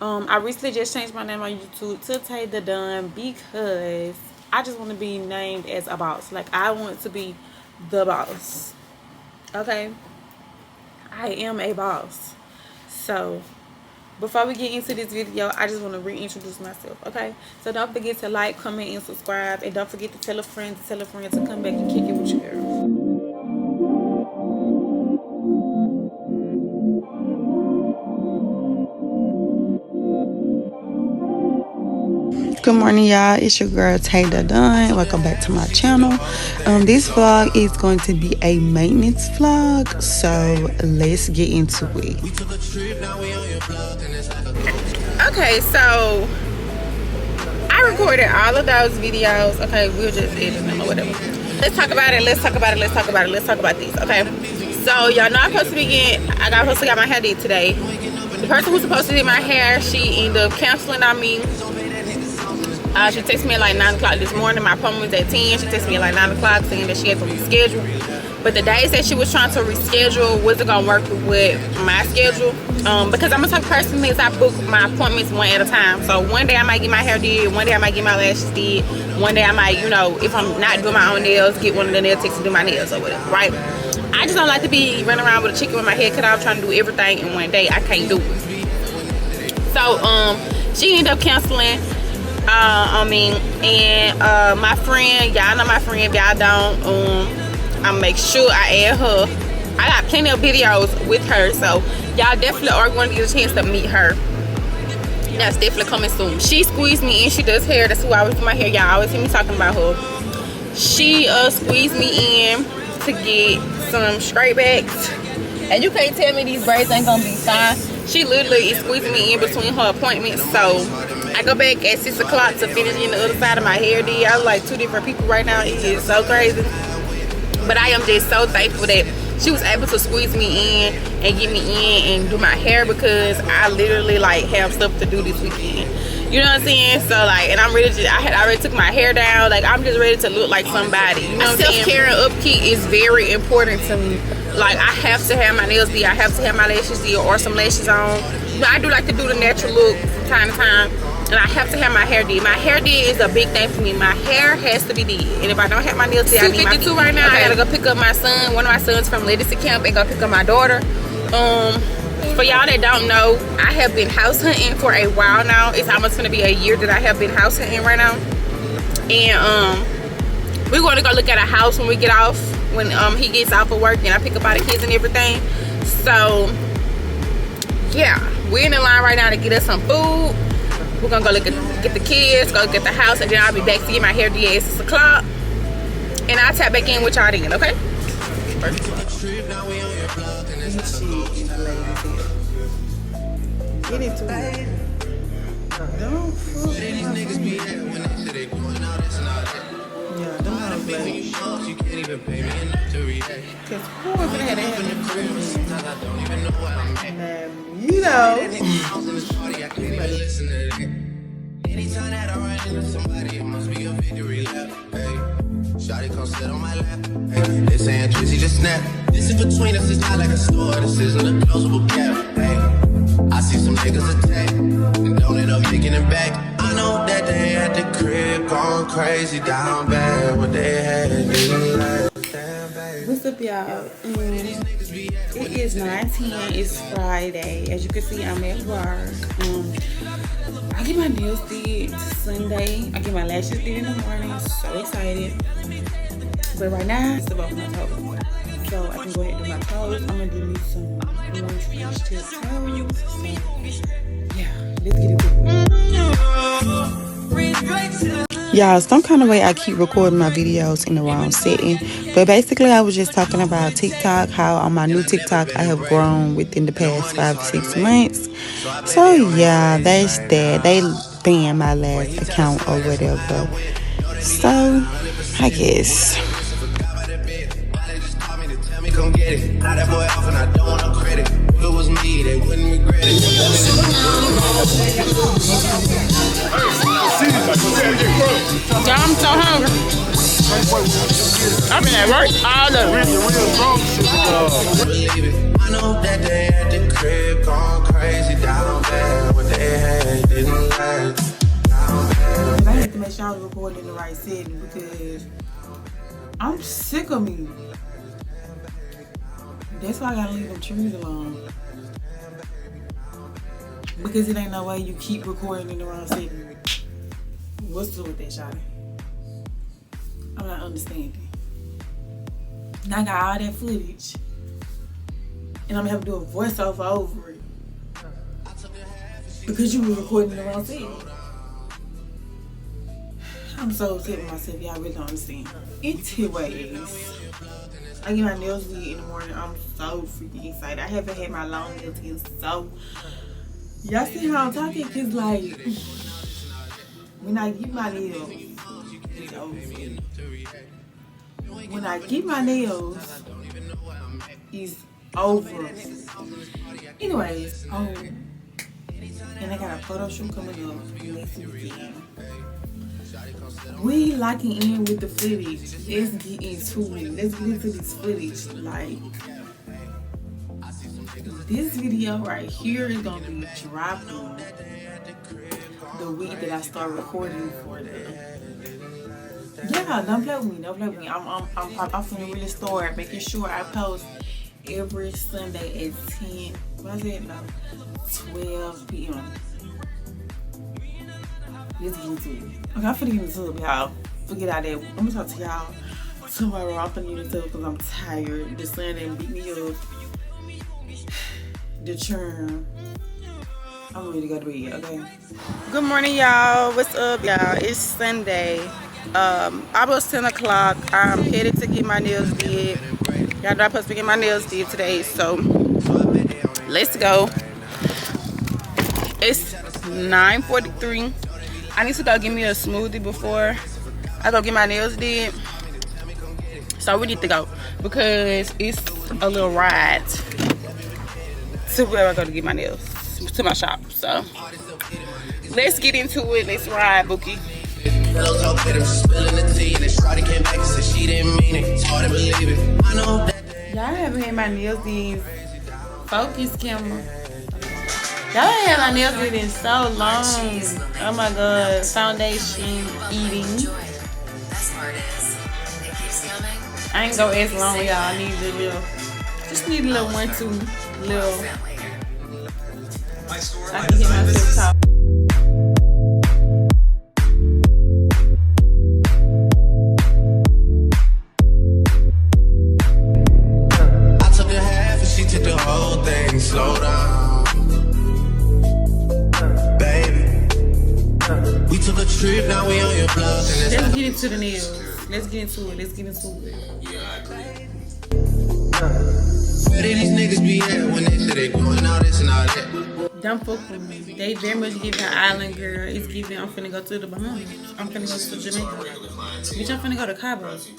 I recently just changed my name on YouTube to Tay the Don because I just want to be named as a boss. Like, I want to be the boss. Okay? I am a boss. So, before we get into this video, I just want to reintroduce myself, okay? So, don't forget to like, comment, and subscribe. And don't forget to tell a friend to come back and kick it with your girl. Good morning, y'all. It's your girl Tay the Don. Welcome back to my channel. This vlog is going to be a maintenance vlog, so let's get into it. Okay, so I recorded all of those videos. Okay, we'll just edit them or whatever. Let's talk about it. Let's talk about it. Let's talk about it. Let's talk about this. Okay. So y'all know I'm supposed to be getting. I got supposed to get my hair did today. The person who's supposed to do my hair, she ended up canceling on me. She texted me at like 9 o'clock this morning. My appointment was at 10. She texted me at like 9 o'clock saying that she had to reschedule. But the days that she was trying to reschedule wasn't going to work with my schedule. Because I'm a type of person that I book my appointments one at a time. So one day I might get my hair did. One day I might get my lashes did. One day I might, you know, if I'm not doing my own nails, get one of the nail techs to do my nails or whatever, right? I just don't like to be running around with a chicken with my head cut off trying to do everything in one day. I can't do it. So she ended up canceling on me, and my friend, y'all know my friend, if y'all don't, I'll make sure I add her. I got plenty of videos with her, so y'all definitely are going to get a chance to meet her. That's definitely coming soon. She squeezed me in. She does hair. That's who I always do my hair. Y'all always hear me talking about her. She squeezed me in to get some straight backs, and you can't tell me these braids ain't gonna be fine. She literally is squeezing me in between her appointments, so I go back at 6 o'clock to finish in the other side of my hair did. I was like two different people right now. It is so crazy. But I am just so thankful that she was able to squeeze me in and get me in and do my hair, because I literally like have stuff to do this weekend. You know what I'm saying? So like, and I'm ready to, I had already took my hair down. Like, I'm just ready to look like somebody. You know what I'm saying? Self-care and upkeep is very important to me. Like, I have to have my nails did. I have to have my lashes did or some lashes on. You know, I do like to do the natural look from time to time. And I have to have my hair did. My hair did is a big thing for me. My hair has to be did. And if I don't have my nails did, I need my 2:52 right now. Okay. I gotta go pick up my son, one of my sons from Legacy Camp, and go pick up my daughter. For y'all that don't know, I have been house hunting for a while now. It's almost gonna be a year that I have been house hunting right now. And we're gonna go look at a house when we get off, when he gets off of work and I pick up all the kids and everything. So yeah, we're in the line right now to get us some food. We're gonna go get the kids, go get the house, and then I'll be back to get my hair did at 6 o'clock. And I'll tap back in with y'all then, okay? Get into it. Don't fool. Yeah, don't have because who was gonna have that? You know. Anytime that I run into somebody, it must be a victory lap. Hey, shawty come sit on my lap. Hey, they saying Tracy just snap. This is between us, it's not like a store. This isn't a closable gap. Hey, I see some niggas attack and don't end up making it back. I know that they at the crib going crazy down bad. What they had to do like. What's up, y'all? It is 9:10. It's Friday. As you can see, I'm at work. I get my nails did Sunday. I get my lashes did in the morning. So excited. But right now, it's about my toes. So I can go ahead and do my toes. I'm gonna do me some orange French tip toes. So yeah, let's get into it. Y'all, some kind of way I keep recording my videos in the wrong setting. But basically, I was just talking about TikTok, how on my new TikTok, I have grown within the past 5 to 6 months. So yeah, that's that. They banned my last account or whatever. So, I guess. I'm so hungry. I've been at work all day. I know that they at the crib going crazy down bad. What they had sure I was recording in the right setting because I'm sick of me. That's why I gotta leave them trees alone. Because it ain't no way you keep recording in the wrong setting. What's up with that, Shawty? I'm not understanding. Now I got all that footage. And I'm gonna have to do a voiceover over it. Because you were recording in the wrong setting. I'm so upset with myself, y'all really don't understand. Anyways, I get my nails did in the morning. I'm so freaking excited. I haven't had my long nails in so. Y'all see how I'm talking? Cause like when I get my nails, it's over. When I get my nails, it's over. Anyways, and I got a photo shoot coming up next weekend. We locking in with the footage. Let's get into it. Let's get into this footage. Like, this video right here is gonna be dropping the week that I start recording for the. Yeah, don't play with me. Don't play with me. I'm finna really start making sure I post every Sunday at 10. What is it? No, 12 p.m. Let's get into it. Okay, I'm finna get into it, y'all. Forget all that. I'm gonna talk to y'all tomorrow. I'm finna get into it because I'm tired. The sun didn't beat me up. The churn. I'm ready to go to bed, okay? Good morning, y'all. What's up, y'all? It's Sunday. Almost 10 o'clock. I'm headed to get my nails did. Y'all know I'm supposed to get my nails did today, so let's go. It's 9:43. I need to go get me a smoothie before I go get my nails did. So we need to go because it's a little ride to where I go to get my nails, to my shop. So let's get into it. Let's ride, Bookie. Y'all haven't had my nails did. Focus camera. Y'all ain't had my nails did in so long. Oh my god. Foundation eating. I ain't go as long, y'all. I need a little, just need a little 1-2 little. I can get myself top. I took a half and she took the whole thing. Slow down, baby. We took a trip, now we on your block. Let's get into the nails. Let's get into it. Let's get into it. Where did these niggas be at when they say they doing all this and all that? Don't fuck with me. They very much giving an island girl. It's giving I'm finna go to the Bahamas. I'm finna go to Jamaica. Bitch, I'm finna go to Cabo. That's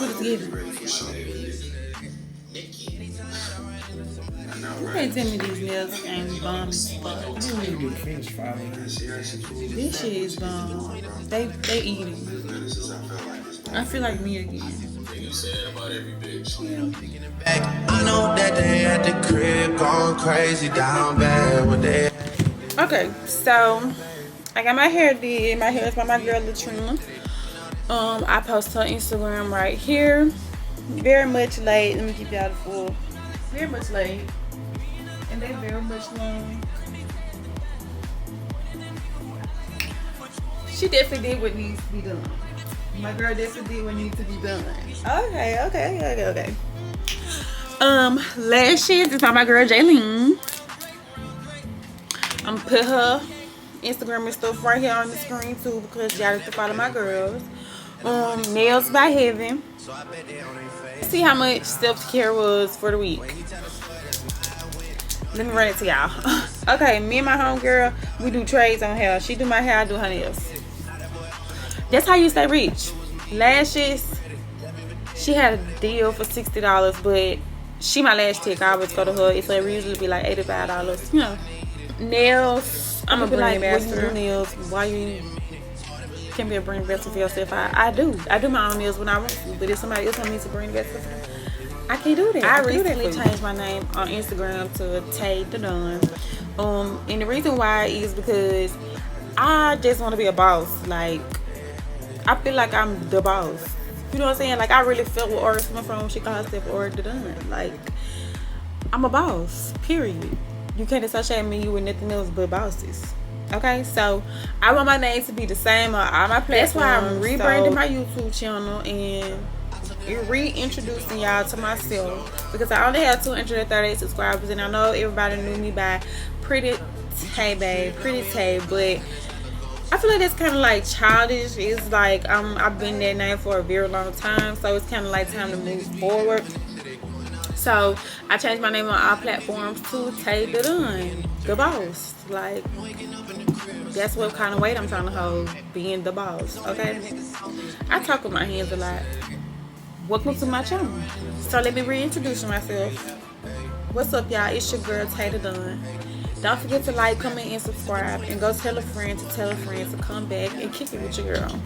what it's giving. You can't tell me these nails ain't bomb as fuck. This shit is bomb. They eating. I feel like me again. I know that they at the crib going crazy down bad with they. Okay, so I got my hair did. My hair is by my girl Latrina. I post her Instagram right here. Very much late. Let me keep y'all the full. Very much late. And they very much long. She definitely did what needs to be done. My girl definitely did what needs to be done. Okay. Lashes is by my girl Jaylene. I'm gonna put her Instagram and stuff right here on the screen too because y'all have to follow my girls. Nails by Heaven. See how much self-care was for the week. Let me run it to y'all. Okay, me and my homegirl, we do trades on hair. She do my hair, I do her nails. That's how you stay rich. Lashes, she had a deal for $60, but she my lash tech. I always go to her. It's like usually be like $85. You know. Nails, I'm a brand ambassador. When you do nails, why you can't be a brand ambassador for yourself? I do my own nails when I want to, but if somebody else wants me to brand ambassador, I can't do that. I recently changed my name on Instagram to Tay the Don. And the reason why is because I just want to be a boss. Like, I feel like I'm the boss. You know what I'm saying? Like, I really felt what Aura's coming from when she called herself Aura the Done. Like, I'm a boss, period. You can't associate me with nothing else but bosses. Okay, so I want my name to be the same on all my platforms. That's why I'm rebranding my YouTube channel and reintroducing y'all to myself, because I only have 238 subscribers, and I know everybody knew me by Pretty Tay, but I feel like that's kind of like childish. It's like I've been that name for a very long time, so it's kind of like time to move forward. So I changed my name on all platforms to Tay the Done, the boss. Like, that's what kind of weight I'm trying to hold, being the boss. Okay, I talk with my hands a lot. Welcome to my channel. So let me reintroduce myself. What's up, y'all? It's your girl Tay the Done. Don't forget to like, comment, and subscribe, and go tell a friend to tell a friend to come back and kick it with your girl.